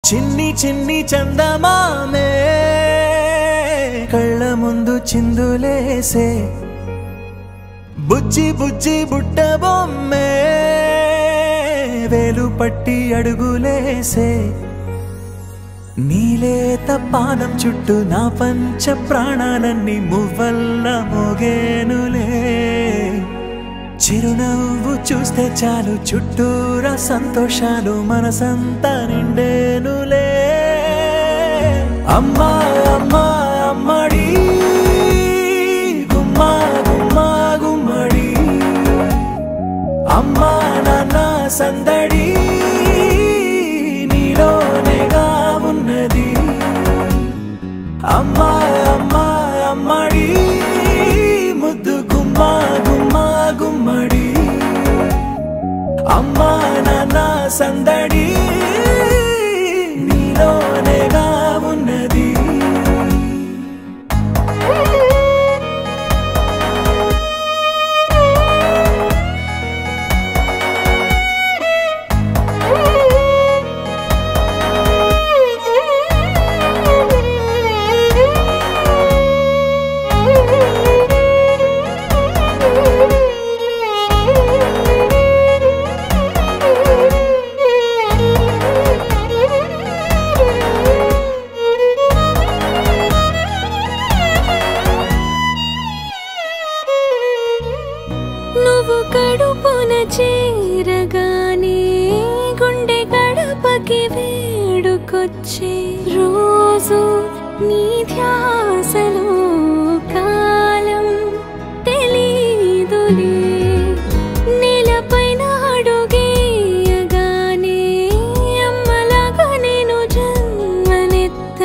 చిన్ని చిన్ని చందమామే కళ్ళ ముందు చిందులేసే బుజ్జి బుజ్జి బుట్ట బొమ్మే వేలు పట్టి అడుగులేసే నీలేత పానం చుట్టూ నా పంచ ప్రాణాలన్నీ మువ్వల్ల మోగేనులే చిరునవ్వు చూస్తే చాలు చుట్టూరా సంతోషాలు మనసంతా నిండేనులే అమ్మా అమ్మా అమ్మడి గుమ్మా గుమ్మా గుమ్మడి అమ్మా నాన్న సందడి నీలోనేగా ఉన్నది అమ్మా అమ్మా అమ్మడి ముద్దు గుమ్మా గుమ్మా గుమ్మడి అమ్మా నాన్న సందడి నీలోనేగా ఉన్నది కడుపున చేరగానే గుండె గడపకి వేడుకొచ్చే రోజు నీ ధ్యాసలో కాలం తెలీదులే నేలపైన అడుగేయగానే అమ్మలాగా నేను జన్మనెత్త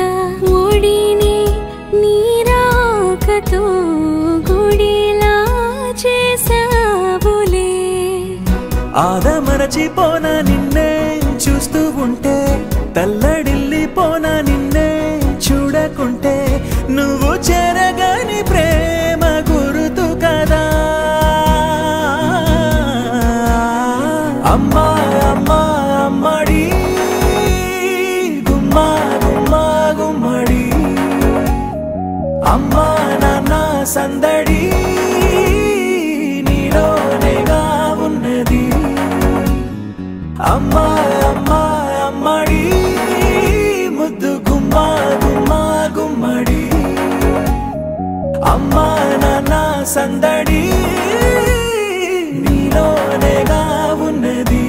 ఒడిని నీ రాకతో గుడిలా చేసా ఆదమరచిపోనా నిన్నే చూస్తూ ఉంటే తల్లడిల్లిపోనా నిన్నే చూడకుంటే నువ్వు చెరగని ప్రేమ గురుతు కదా అమ్మా అమ్మా అమ్మడి గుమ్మా గుమ్మా గుమ్మడి అమ్మా నాన్న సందడి నీలోనేగా ఉన్నది అమ్మా అమ్మా అమ్మడి ముద్దు గుమ్మా గుమ్మా గుమ్మడి అమ్మా నాన్న సందడి నీలోనేగా ఉన్నది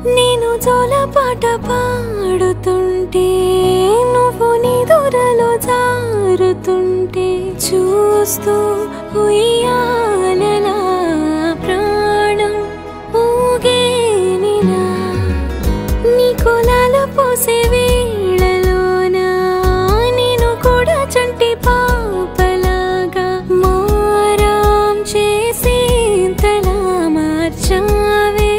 నేను జోలపాట పాడుతుంటే నువ్వు నీ దూరలో జారుతుంటే చూస్తూ ఉయ్యాలలా ప్రాణం ఊగేనిలా నీ కులాల పోసే వేళలోనా నేను కూడా చంటి పాపలాగా మారాం చేసేంతలా మార్చావే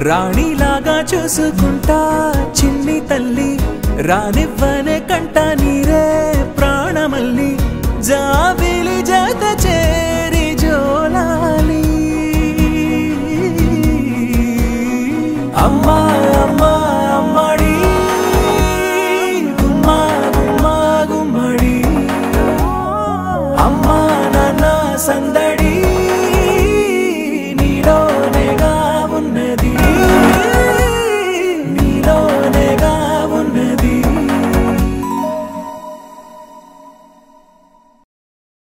రాణిలాగా చూసుకుంటా చిన్ని తల్లి రానివ్వనే కంట నీరే